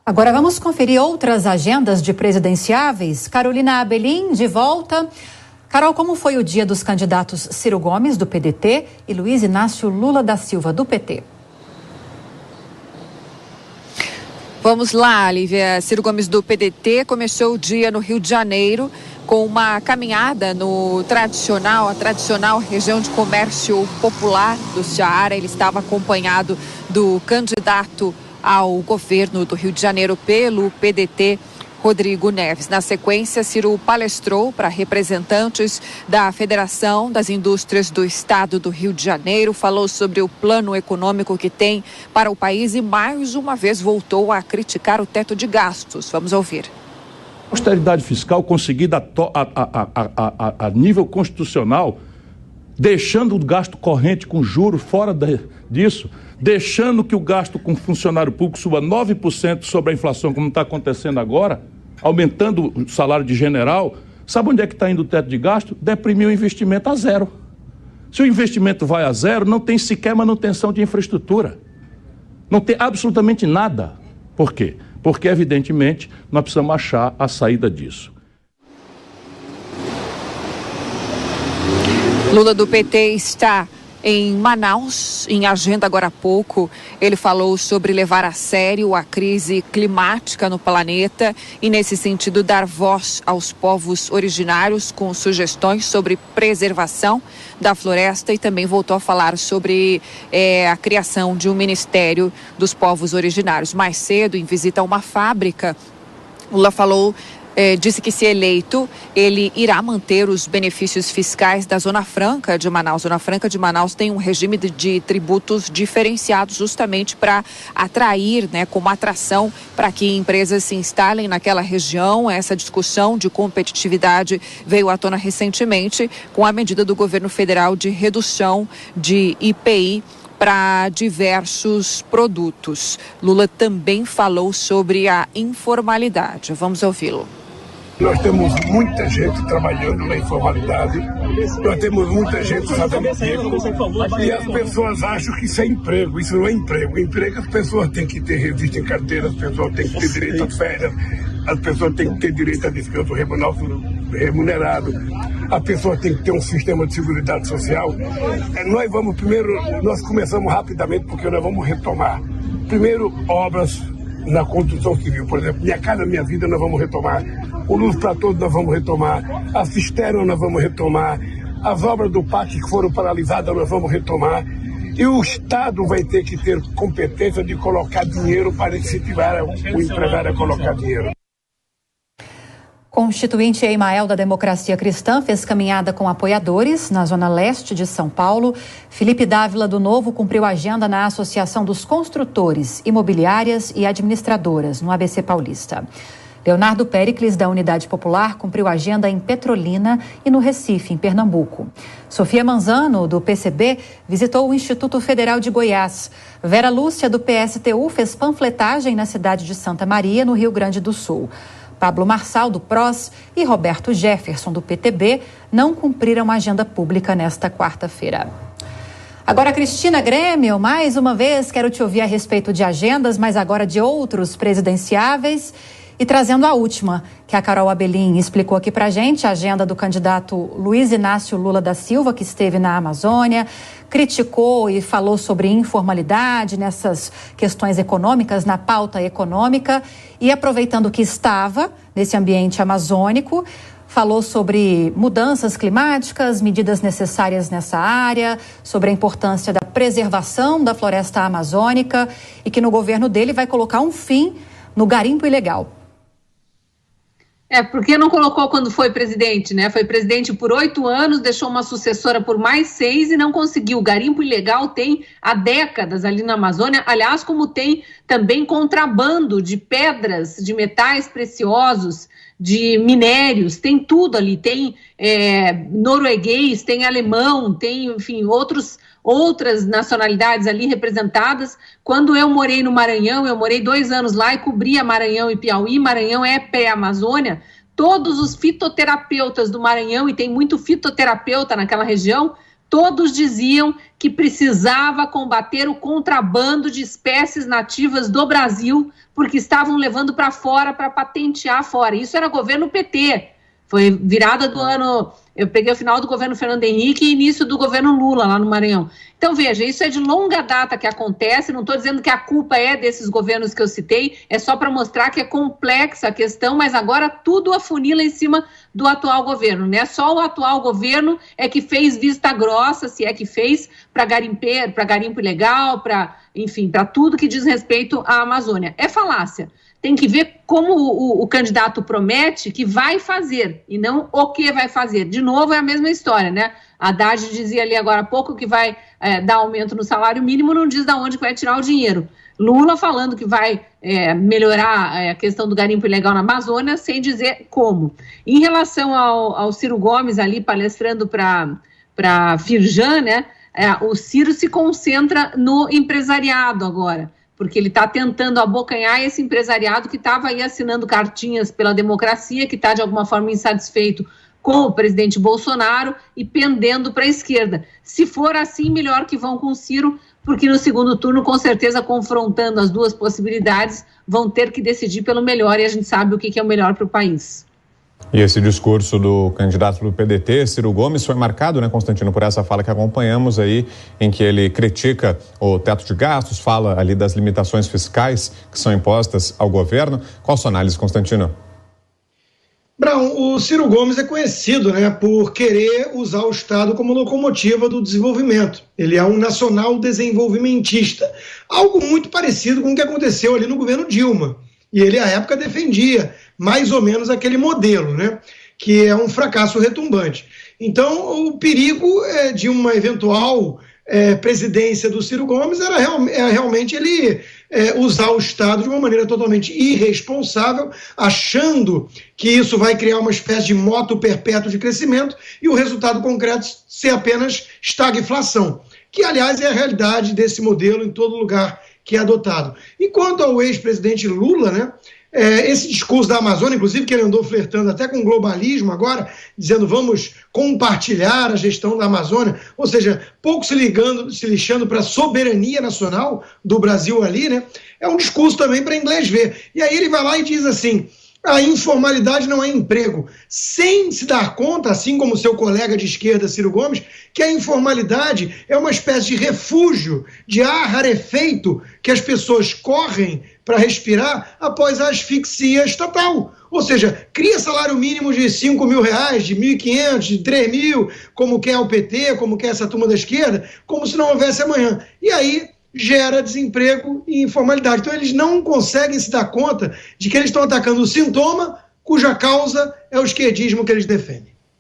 Agora vamos conferir outras agendas de presidenciáveis. Carolina Abelim, de volta. Carol, como foi o dia dos candidatos Ciro Gomes, do PDT, e Luiz Inácio Lula da Silva, do PT? Vamos lá, Lívia. Ciro Gomes, do PDT, começou o dia no Rio de Janeiro com uma caminhada no a tradicional região de comércio popular do Ceará. Ele estava acompanhado do candidato ao governo do Rio de Janeiro pelo PDT, Rodrigo Neves. Na sequência, Ciro palestrou para representantes da Federação das Indústrias do Estado do Rio de Janeiro, falou sobre o plano econômico que tem para o país e mais uma vez voltou a criticar o teto de gastos. Vamos ouvir. Austeridade fiscal conseguida a nível constitucional, deixando o gasto corrente com juros fora disso, deixando que o gasto com funcionário público suba 9% sobre a inflação, como está acontecendo agora, aumentando o salário de general. Sabe onde é que está indo o teto de gasto? Deprimiu o investimento a zero. Se o investimento vai a zero, não tem sequer manutenção de infraestrutura. Não tem absolutamente nada. Por quê? Porque, evidentemente, nós precisamos achar a saída disso. Lula do PT está em Manaus, em agenda agora há pouco. Ele falou sobre levar a sério a crise climática no planeta e, nesse sentido, dar voz aos povos originários com sugestões sobre preservação da floresta, e também voltou a falar sobre a criação de um Ministério dos Povos Originários. Mais cedo, em visita a uma fábrica, Lula falou disse que, se eleito, ele irá manter os benefícios fiscais da Zona Franca de Manaus. A Zona Franca de Manaus tem um regime de tributos diferenciados justamente para atrair, como atração para que empresas se instalem naquela região. Essa discussão de competitividade veio à tona recentemente com a medida do governo federal de redução de IPI para diversos produtos. Lula também falou sobre a informalidade. Vamos ouvi-lo. Nós temos muita gente trabalhando na informalidade, nós temos muita gente fazendo emprego, e as pessoas acham que isso é emprego. Isso não é emprego. Emprego, as pessoas têm que ter registro em carteira, as pessoas têm que ter direito às férias, as pessoas têm que ter direito a descanso remunerado, as pessoas têm que ter um sistema de seguridade social. Nós começamos rapidamente porque nós vamos retomar. Primeiro, obras na construção civil, por exemplo, Minha Casa Minha Vida nós vamos retomar, o Luz para Todos nós vamos retomar, a cisterna nós vamos retomar, as obras do PAC que foram paralisadas nós vamos retomar, e o Estado vai ter que ter competência de colocar dinheiro para incentivar o empresário a colocar dinheiro. Constituinte Emael da Democracia Cristã fez caminhada com apoiadores na zona leste de São Paulo. Felipe Dávila do Novo cumpriu agenda na Associação dos Construtores, Imobiliárias e Administradoras, no ABC Paulista. Leonardo Péricles, da Unidade Popular, cumpriu agenda em Petrolina e no Recife, em Pernambuco. Sofia Manzano, do PCB, visitou o Instituto Federal de Goiás. Vera Lúcia, do PSTU, fez panfletagem na cidade de Santa Maria, no Rio Grande do Sul. Pablo Marçal, do PROS, e Roberto Jefferson, do PTB, não cumpriram a agenda pública nesta quarta-feira. Agora, Cristina Grêmio, mais uma vez quero te ouvir a respeito de agendas, mas agora de outros presidenciáveis, e trazendo a última, que a Carol Abelim explicou aqui pra gente, a agenda do candidato Luiz Inácio Lula da Silva, que esteve na Amazônia, criticou e falou sobre informalidade nessas questões econômicas, na pauta econômica, e aproveitando que estava nesse ambiente amazônico, falou sobre mudanças climáticas, medidas necessárias nessa área, sobre a importância da preservação da floresta amazônica e que no governo dele vai colocar um fim no garimpo ilegal. Porque não colocou quando foi presidente, né? Foi presidente por 8 anos, deixou uma sucessora por mais 6 e não conseguiu. O garimpo ilegal tem há décadas ali na Amazônia, aliás, como tem também contrabando de pedras, de metais preciosos, de minérios, tem tudo ali, tem norueguês, tem alemão, tem, enfim, outras nacionalidades ali representadas. Quando eu morei no Maranhão, eu morei 2 anos lá e cobria Maranhão e Piauí. Maranhão é pré-Amazônia. Todos os fitoterapeutas do Maranhão, e tem muito fitoterapeuta naquela região, todos diziam que precisava combater o contrabando de espécies nativas do Brasil, porque estavam levando para fora para patentear fora. Isso era governo PT. Foi virada do ano, eu peguei o final do governo Fernando Henrique e início do governo Lula lá no Maranhão. Então veja, isso é de longa data que acontece, não estou dizendo que a culpa é desses governos que eu citei, é só para mostrar que é complexa a questão, mas agora tudo afunila em cima do atual governo, né? Só o atual governo é que fez vista grossa, se é que fez, para garimpo ilegal, para, enfim, para tudo que diz respeito à Amazônia. É falácia. Tem que ver como o candidato promete que vai fazer, e não o que vai fazer. De novo, é a mesma história, né? A Haddad dizia ali agora há pouco que vai dar aumento no salário mínimo, não diz de onde que vai tirar o dinheiro. Lula falando que vai melhorar a questão do garimpo ilegal na Amazônia, sem dizer como. Em relação ao Ciro Gomes ali palestrando para Firjan, né? O Ciro se concentra no empresariado agora, porque ele está tentando abocanhar esse empresariado que estava aí assinando cartinhas pela democracia, que está de alguma forma insatisfeito com o presidente Bolsonaro e pendendo para a esquerda. Se for assim, melhor que vão com o Ciro, porque no segundo turno, com certeza, confrontando as duas possibilidades, vão ter que decidir pelo melhor, e a gente sabe o que é o melhor para o país. E esse discurso do candidato do PDT, Ciro Gomes, foi marcado, né, Constantino, por essa fala que acompanhamos aí, em que ele critica o teto de gastos, fala ali das limitações fiscais que são impostas ao governo. Qual a sua análise, Constantino? Brown, o Ciro Gomes é conhecido, né, por querer usar o Estado como locomotiva do desenvolvimento. Ele é um nacional desenvolvimentista, algo muito parecido com o que aconteceu ali no governo Dilma. E ele, à época, defendia mais ou menos aquele modelo, né, que é um fracasso retumbante. Então, o perigo de uma eventual presidência do Ciro Gomes era realmente ele usar o Estado de uma maneira totalmente irresponsável, achando que isso vai criar uma espécie de moto perpétuo de crescimento e o resultado concreto ser apenas estagflação, que, aliás, é a realidade desse modelo em todo lugar que é adotado. E quanto ao ex-presidente Lula, né, esse discurso da Amazônia, inclusive, que ele andou flertando até com o globalismo agora, dizendo vamos compartilhar a gestão da Amazônia, ou seja, pouco se lixando para a soberania nacional do Brasil ali, né, é um discurso também para inglês ver. E aí ele vai lá e diz assim: a informalidade não é emprego, sem se dar conta, assim como seu colega de esquerda, Ciro Gomes, que a informalidade é uma espécie de refúgio, de ar rarefeito que as pessoas correm para respirar após a asfixia estatal. Ou seja, cria salário mínimo de R$5 mil, de R$1.500, de R$3.000, como quer o PT, como quer essa turma da esquerda, como se não houvesse amanhã. E aí gera desemprego e informalidade. Então eles não conseguem se dar conta de que eles estão atacando o sintoma, cuja causa é o esquerdismo que eles defendem.